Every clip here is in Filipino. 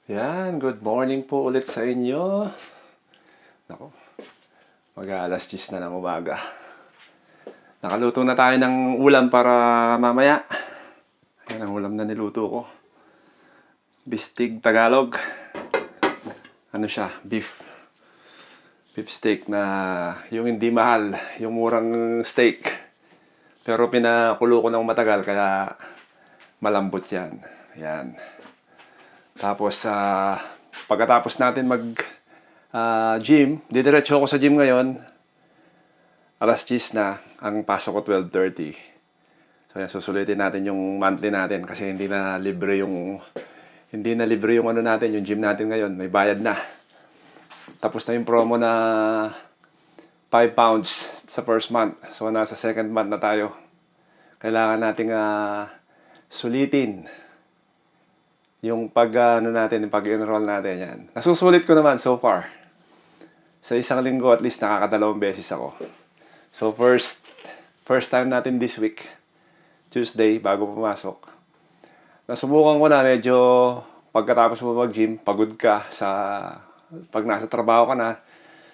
Yan, good morning po ulit sa inyo. Nako, mag-aalas 10 na ng umaga. Nakaluto na tayo ng ulam para mamaya. Ayan ang ulam na niluto ko. Bistig Tagalog. Ano siya? Beef steak na yung hindi mahal, yung murang steak. Pero pinakulo ko ng matagal kaya malambot yan. Yan. Tapos pagkatapos natin gym, didiretso ako sa gym ngayon. Alas 10 na, ang pasok ko 12:30. So yan, susulitin natin yung monthly natin kasi hindi na libre yung ano natin, yung gym natin ngayon, may bayad na. Tapos na yung promo na 5 pounds sa first month. So nasa second month na tayo. Kailangan nating sulitin yung pag-enroll natin yan. Nasusulit ko naman so far. Sa isang linggo at least nakakadalawang beses ako. So first time natin this week, Tuesday, bago pumasok. Nasubukan ko na medyo pagkatapos mo mag-gym, pagod ka pag nasa trabaho ka na,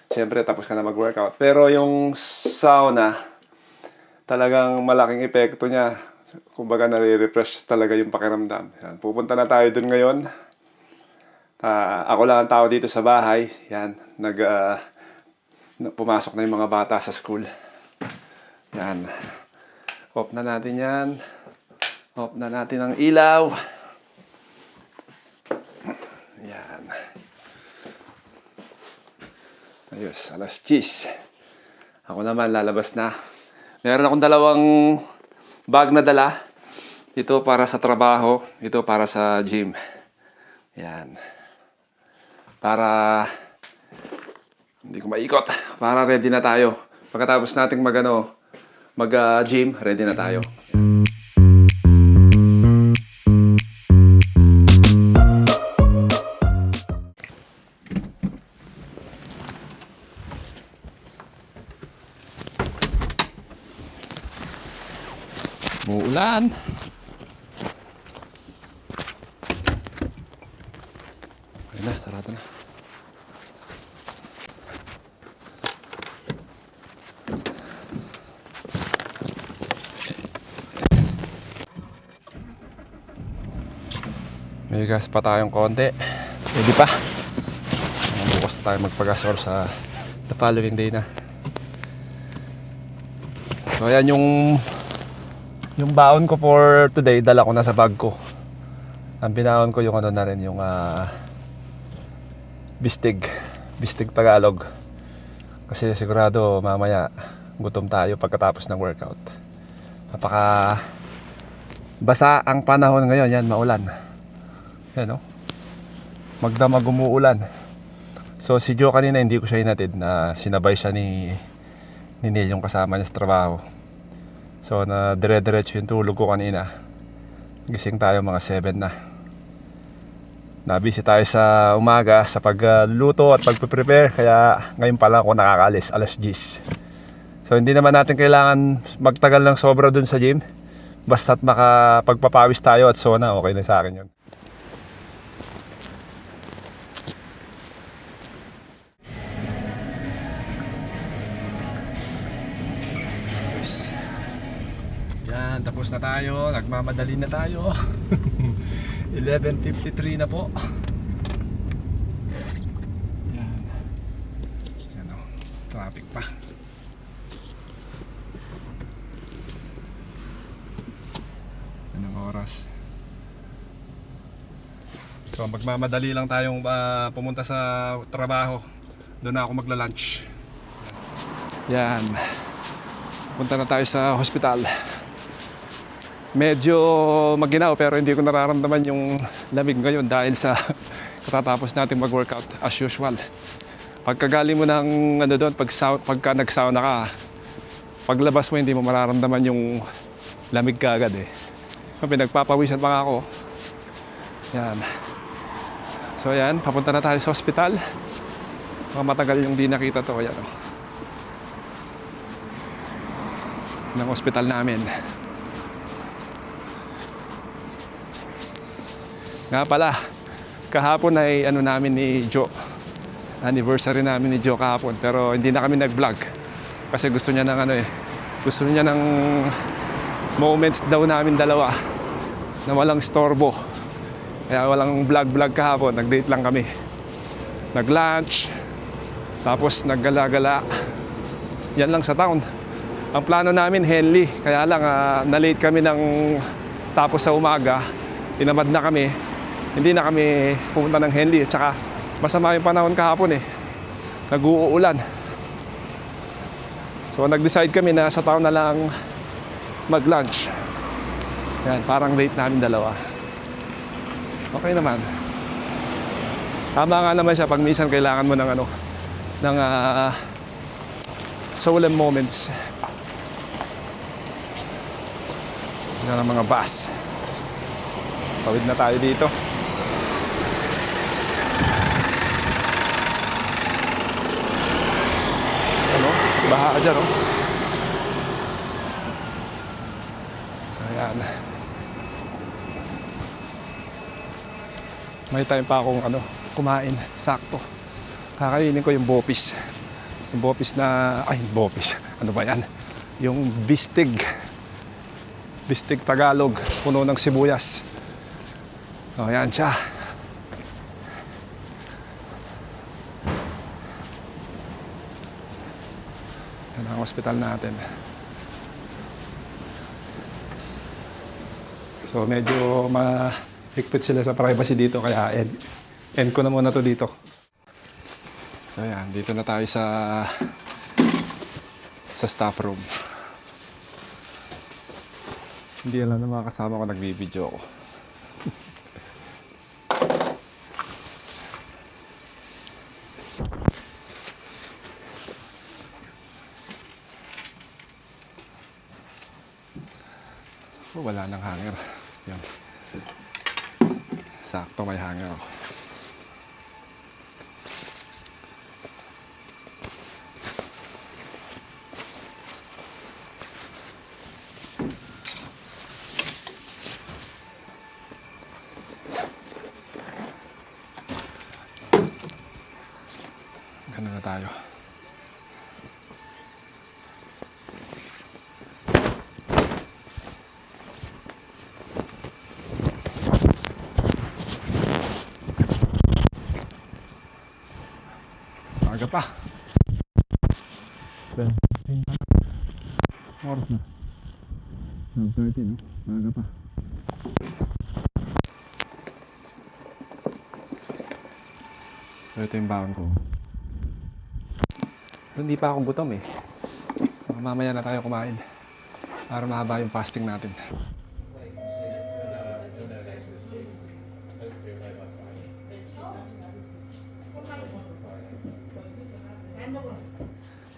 siyempre tapos ka na mag-workout. Pero yung sauna, talagang malaking epekto niya. Kumbaga nare-refresh talaga yung pakiramdam. Yan. Pupunta na tayo dun ngayon. Ako lang ang tao dito sa bahay. Yan, pumasok na yung mga bata sa school. Yan. Off na natin yan. Off na natin ang ilaw. Yan. Ayos, alas 10. Ako naman lalabas na. Meron akong dalawang bag na dala. Ito para sa trabaho, ito para sa gym. Yan. Para hindi ko maikot. Para ready na tayo. Pagkatapos nating mag-gym, ready na tayo. Muulan. Ayun na, sarado na. May gas pa tayong konti. Pwede pa. Bukas tayo magpagasor sa the following day na. So ayan yung baon ko for today, dala ko na sa bag ko. Ang binaon ko yung ano na rin, yung bistig Tagalog. Kasi sigurado mamaya gutom tayo pagkatapos ng workout. Napaka basa ang panahon ngayon, yan, maulan. Yan, no? Magdamag umuulan. So si Joe kanina hindi ko siya hinatid, na sinabay siya ni Neil, yung kasama niya sa trabaho. So na dire-diretso yung tulog ko kanina. Gising tayo mga 7 na. Nabisi tayo sa umaga sa pagluto at pagpe-prepare, kaya ngayon pa lang ako nakakaalis, alas 10. So hindi naman natin kailangan magtagal ng sobra dun sa gym. Basta't makapagpapawis tayo at sauna, okay na sa akin yun. Yan, tapos na tayo, nagmamadali na tayo. 11:53 na po. Yan. Yan o, traffic pa. Anong oras? So magmamadali lang tayong pumunta sa trabaho. Doon na ako magla-lunch. Yan. Punta na tayo sa hospital. Medyo maginaw pero hindi ko nararamdaman yung lamig ngayon dahil sa katatapos natin mag-workout as usual. Pagkagaling mo ng doon, pagka nag-sauna ka, paglabas mo hindi mo mararamdaman yung lamig kaagad eh. Pinagpapawisan pa nga ako. Yan. So yan, papunta na tayo sa hospital. Mga matagal yung di nakita to. Yan, ng hospital namin. Nga pala, Kahapon ay ano namin ni Joe. Anniversary namin ni Joe kahapon. Pero hindi na kami nag-vlog. Kasi gusto niya ng ano eh. Gusto niya ng moments daw namin dalawa na walang storbo. Kaya walang vlog kahapon. Nag-date lang kami. Nag-lunch. Tapos naggala-gala. Yan lang sa town. Ang plano namin Henley. Kaya lang na-late kami ng tapos sa umaga. Tinamad na kami. Hindi na kami pumunta ng Henley. At saka masama yung panahon kahapon eh. Nag-uulan. So nag-decide kami na sa town na lang mag-lunch. Yan, parang late namin dalawa. Okay naman. Tama nga naman siya pag minsan kailangan mo ng ano, ng solemn moments. Yan ang mga bus. Tawid na tayo dito. Ano? Baha dyan, oh. So, yan. May time pa akong kumain. Sakto. Kakainin ko yung bopis. Yung bopis na... Ay, bopis. Ano ba yan? Yung bistig. Bistig Tagalog. Puno ng sibuyas. O, yan siya. Yan ang hospital natin. So, medyo mahigpit sila sa privacy dito. Kaya end ko na muna to dito. So, yan. Dito na tayo sa staff room. Hindi alam na mga kasama ko nagbibideo ako. Oh, wala nang hanger. Yan. Sakto may hanger ako. Ganun na tayo. Aga pa. 12:15 pa. Oras na. 12:30, no? Aga pa. So, ito yung baon ko. Hindi pa akong gutom eh. So, mamaya na tayo kumain. Para mahaba yung fasting natin.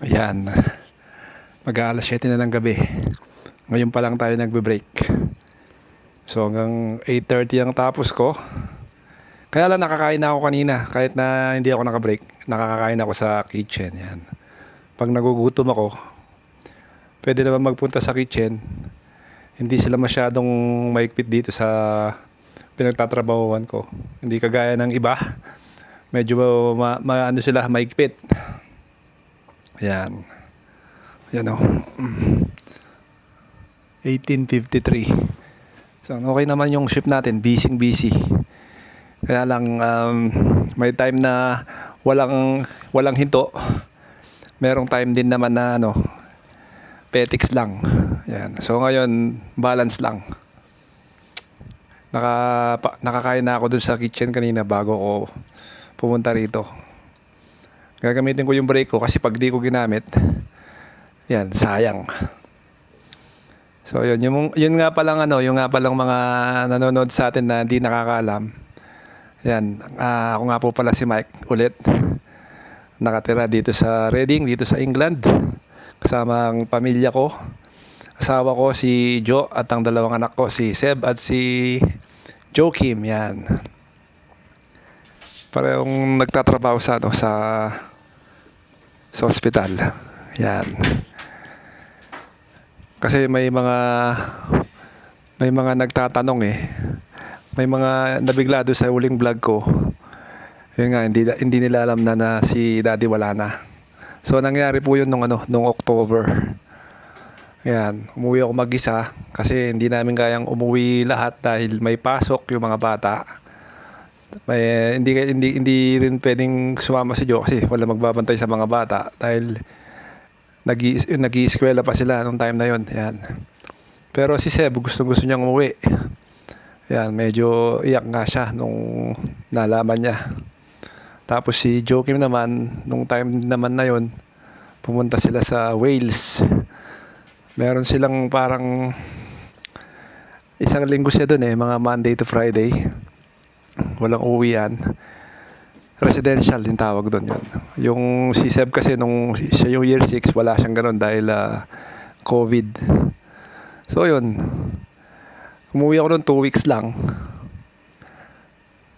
Ayan. Mag-aalas 7 na ng gabi. Ngayon pa lang tayo nagbe-break. So hanggang 8:30 ang tapos ko. Kaya lang nakakain na ako kanina. Kahit na hindi ako naka-break, nakakakain ako sa kitchen. Yan. Pag nagugutom ako, pwede naman magpunta sa kitchen. Hindi sila masyadong maigpit dito sa pinagtatrabahuan ko. Hindi kagaya ng iba. Medyo ano sila, maigpit. Yan. Yan o. 18:53. So, okay naman yung shift natin. Busy. Kaya lang, may time na walang hinto. Merong time din naman na petics lang. Yan. So, ngayon, balance lang. Nakakain na ako dun sa kitchen kanina bago ko pumunta rito. Gagamitin ko yung break ko kasi pag di ko ginamit, yan, sayang. So yun nga palang yung nga palang mga nanonood sa atin na hindi nakakaalam. Yan, ako nga po pala si Mike ulit. Nakatira dito sa Reading, dito sa England. Kasama ang pamilya ko. Asawa ko si Joe at ang dalawang anak ko si Seb at si Joakim. Yan. Parehong nagtatrabaho sa hospital. Yan. Kasi may mga nagtatanong eh. May mga nabigla doon sa huling vlog ko. Yun nga, hindi nila alam na si daddy wala na. So nangyari po yun nung October. Ayan, umuwi ako mag-isa kasi hindi namin kayang umuwi lahat dahil may pasok yung mga bata. Hindi rin pwedeng sumama si Joe kasi wala magbabantay sa mga bata dahil nag-iiskwela pa sila nung time na yon. Ayan. Pero si Seb gusto niyang umuwi. Ayan, medyo iyak nga siya nung nalaman niya. Tapos si Joakim naman, nung time naman na yon, pumunta sila sa Wales. Meron silang parang isang linggo siya doon mga Monday to Friday. Walang uwian. Residential yung tawag doon yun. Yung si Seb kasi nung siya yung year 6, wala siyang ganun dahil COVID. So yun. Umuwi ako noon 2 weeks lang.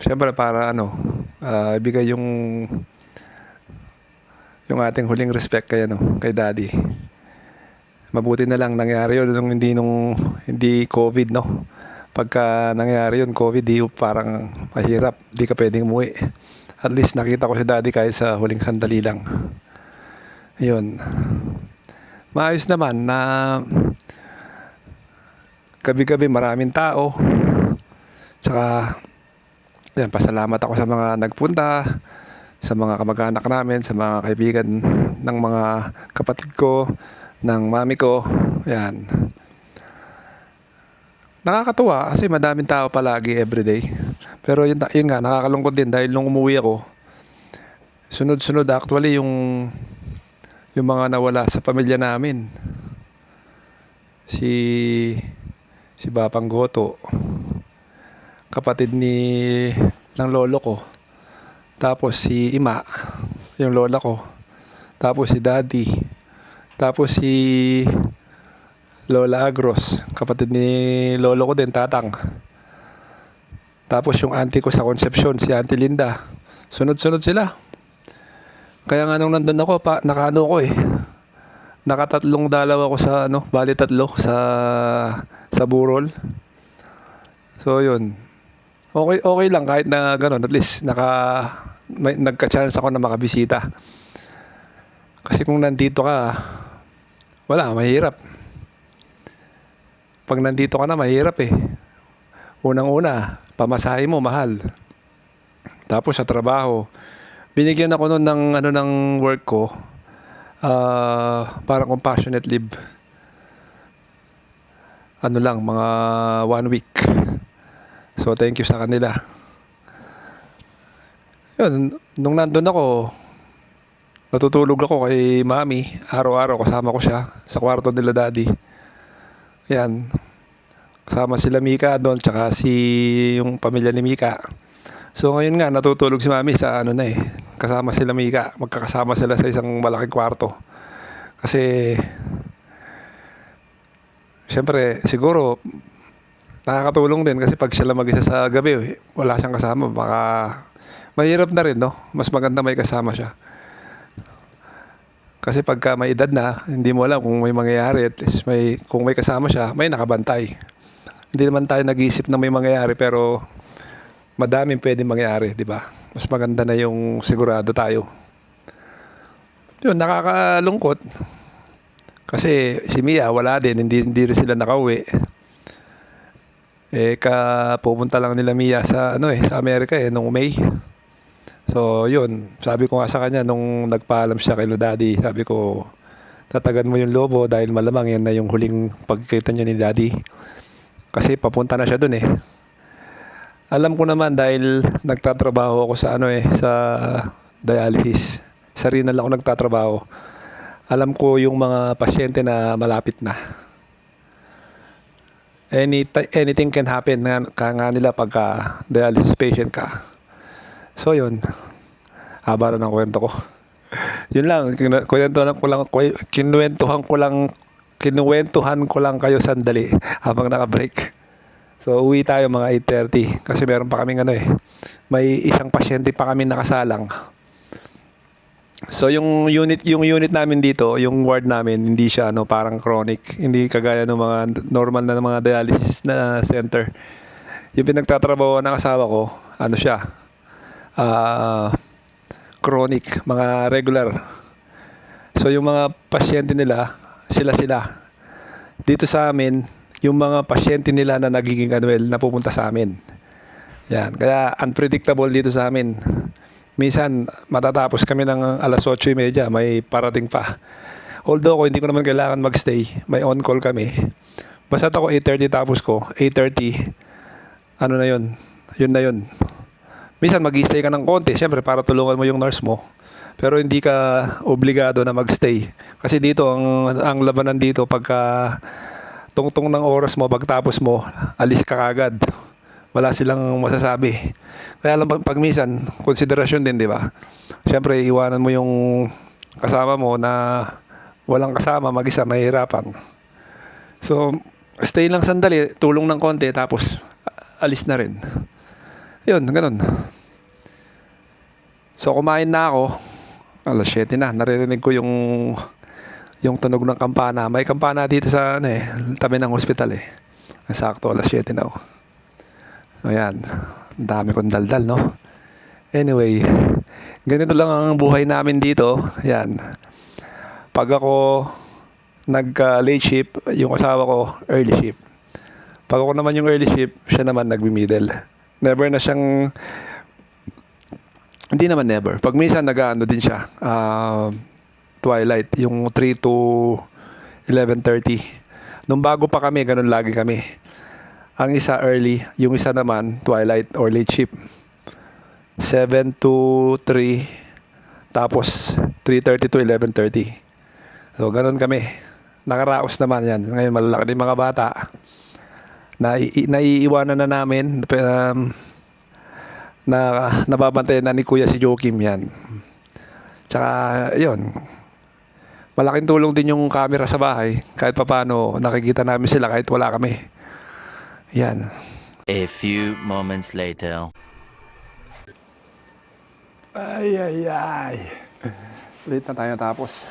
Siyempre para ibigay yung ating huling respect kay daddy. Mabuti na lang nangyari yun nung hindi COVID, no. Pagka nangyari yun COVID, parang mahirap, di ka pwedeng umuwi. At least nakita ko si daddy kahit sa huling sandali lang. Yun. Maayos naman na gabi-gabi maraming tao. Tsaka yan, pasalamat ako sa mga nagpunta, sa mga kamag-anak namin, sa mga kaibigan ng mga kapatid ko, ng mami ko. Yan. Nakakatuwa kasi madaming tao palagi everyday. Pero yun nga, nakakalungkot din dahil nung umuwi ako, sunod-sunod actually yung mga nawala sa pamilya namin. Si Bapang Goto, kapatid ng lolo ko. Tapos si Ima, yung lola ko. Tapos si Daddy. Tapos si Lola Agros, kapatid ni lolo ko din, Tatang. Tapos yung auntie ko sa Concepcion, si Auntie Linda. Sunod-sunod sila. Kaya nga nung nandun ako, nakatatlong dalaw ako sa bali 3 sa Burol. So yun. Okay lang kahit na gano'n, at least nagka-chance ako na makabisita. Kasi kung nandito ka, wala, mahirap. Pag nandito ka na, mahirap Unang-una, pamasahe mo mahal. Tapos sa trabaho, binigyan ako noon ng work ko, para compassionate leave. Mga 1 week. So thank you sa kanila. Yun, nung nandun ako, natutulog ako kay mami. Araw-araw kasama ko siya sa kwarto nila daddy. Yan. Kasama sila Mika doon, tsaka yung pamilya ni Mika. So ngayon nga, natutulog si mami sa kasama sila Mika. Magkakasama sila sa isang malaking kwarto. Kasi, syempre, siguro, nakakatulong din kasi pag siya lang mag-isa sa gabi, wala siyang kasama, baka mahirap na rin, no? Mas maganda may kasama siya. Kasi pagka may edad na, hindi mo alam kung may mangyayari, at least kung may kasama siya, may nakabantay. Hindi naman tayo nag-iisip na may mangyayari, pero madaming pwedeng mangyayari, di ba? Mas maganda na yung sigurado tayo. Yun, nakakalungkot. Kasi si Mia, wala din, hindi rin sila nakauwi. Pupunta lang nila Mia sa sa Amerika nung May. So yun, sabi ko nga sa kanya nung nagpaalam siya kay Daddy, sabi ko tatagan mo yung lobo dahil malamang yan na yung huling pagkita niya ni Daddy. Kasi papunta na siya dun Alam ko naman dahil nagtatrabaho ako sa sa dialysis. Sa renal ako nagtatrabaho. Alam ko yung mga pasyente na malapit na. Anything can happen nga nila pagka dialysis patient ka. So yun, haba na ng kwento ko. Yun lang, kinuwentuhan ko lang kayo sandali habang naka-break. So uwi tayo mga 8:30 kasi meron pa kaming may isang pasyente pa kami nakasalang. So yung unit namin dito, yung ward namin, hindi siya parang chronic, hindi kagaya ng mga normal na mga dialysis na center. Yung pinagtatrabaho ng asawa ko, siya, ah, chronic, mga regular. So yung mga pasyente nila, sila-sila. Dito sa amin, yung mga pasyente nila na nagiging unwell, napupunta sa amin. Yan, kaya unpredictable dito sa amin. Minsan, matatapos kami ng alas 8:30, may parating pa. Although hindi ko naman kailangan magstay, may on-call kami. Basta ako 8:30 tapos ko, 8:30, ano na yun, yun na yun. Minsan mag-stay ka ng konti, syempre para tulungan mo yung nurse mo. Pero hindi ka obligado na magstay. Kasi dito, ang labanan dito, pagka tungtong ng oras mo, pagtapos mo, alis ka kagad. Wala silang masasabi. Kaya lang pag minsan, konsiderasyon din, di ba? Syempre, iwanan mo yung kasama mo na walang kasama, mag-isa, mahihirapan. So, stay lang sandali, tulong ng konti, tapos alis na rin. Yun, ganun. So, kumain na ako. Alas 7 na, naririnig ko yung tunog ng kampana. May kampana dito sa tabi ng hospital eh. Sakto, alas 7 na ako. Ayan, ang dami kong daldal, no? Anyway, ganito lang ang buhay namin dito. Ayan. Pag ako nag-late shift, yung asawa ko early shift. Pag ako naman yung early shift, siya naman nagbi-middle. Never na siyang, hindi naman never. Pag minsan nag-ano din siya, twilight, yung 3 to 11:30. Nung bago pa kami, ganun lagi kami. Ang isa early, yung isa naman twilight or late shift. 7 to 3, tapos 3:30 to 11:30. So, ganun kami. Nakaraos naman yan. Ngayon, malalaki din mga bata. Naiiwanan na namin, na nababantayan na ni Kuya si Joakim yan. Tsaka, yun. Malaking tulong din yung camera sa bahay. Kahit papaano, nakikita namin sila kahit wala kami. Yan. A few moments later. Ay. Late na tayo tapos.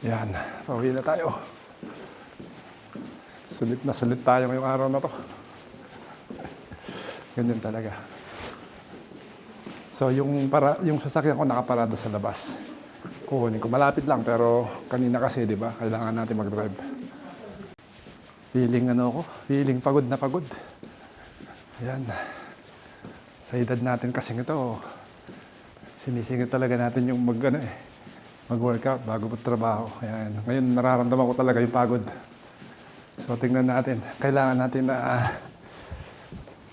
Yan, pauwi na tayo. Sulit tayo ngayong araw na to. Ganyan talaga. So yung sasakyan ko nakaparada sa labas. Kukunin ko. Malapit lang pero kanina kasi, di ba, kailangan natin mag-drive. Feeling pagod na pagod. Yan. Sa edad natin kasi ito, sinisingit talaga natin yung mag-workout bago magtrabaho. Yan. Ngayon nararamdaman ko talaga yung pagod. So tingnan natin. Kailangan natin na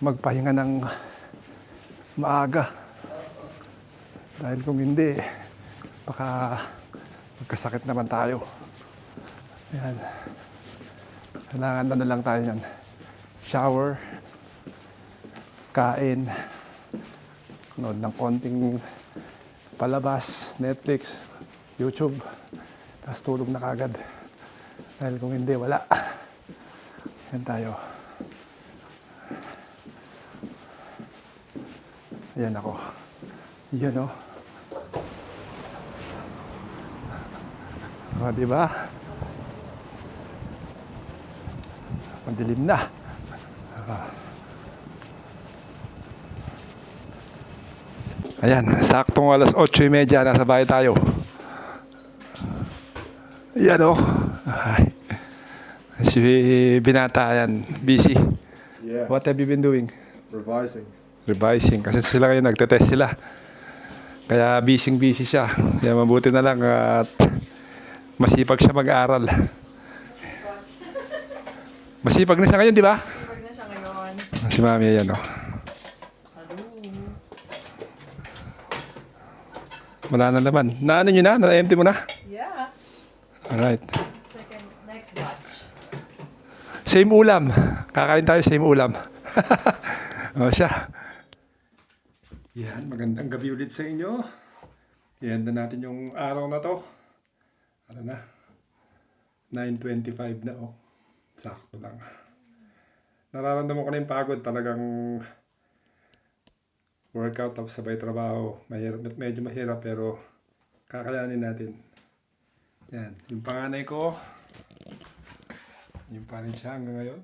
magpahinga ng maaga. Dahil kung hindi, baka magkasakit naman tayo. Yan. Kailangan lang tayo yan. Shower, kain, nood ng konting palabas, Netflix, YouTube, tapos tulog na kagad. Dahil kung hindi, wala. Yan tayo. Yan ako. Yan o. O, diba? Madilim na. Ayan, saktong alas 8:30, nasa bahay tayo. Yan o. Ay. Si Binata, yan. Busy. Yeah, What have you been doing? revising. Kasi sila ngayon, nagtetest sila. Kaya busy siya. Kaya mabuti na lang at masipag siya mag-aaral. Masipag na siya ngayon, di ba? Pag na siya ngayon. Si Mami, ayan o. Hello. Wala na naman. Naano nyo na? Na-empty mo na? Yeah. Alright. Next batch. Same ulam. Kakain tayo, same ulam. O siya. Yan, magandang gabi ulit sa inyo. Yan na natin yung araw na to. Ano na? 9:25 na oh. Sakto lang. Nararamdaman ko na yung pagod. Talagang workout tapos sabay trabaho. Mahirap, medyo mahirap pero kakayanin natin. Yan, yung panganay ko, yung pa rin siya hanggang ngayon.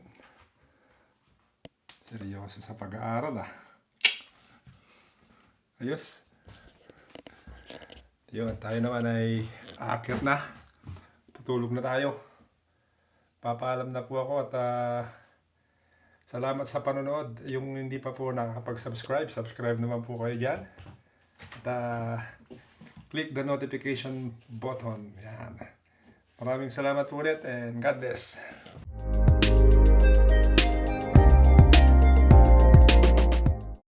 Seryoso sa pag-aaral Ayos. Yun, tayo naman ay aakyat na. Tutulog na tayo. Papaalam na po ako at salamat sa panonood. Yung hindi pa po nakakapag-subscribe, subscribe naman po kayo dyan. At click the notification button. Yan. Maraming salamat po ulit and God bless.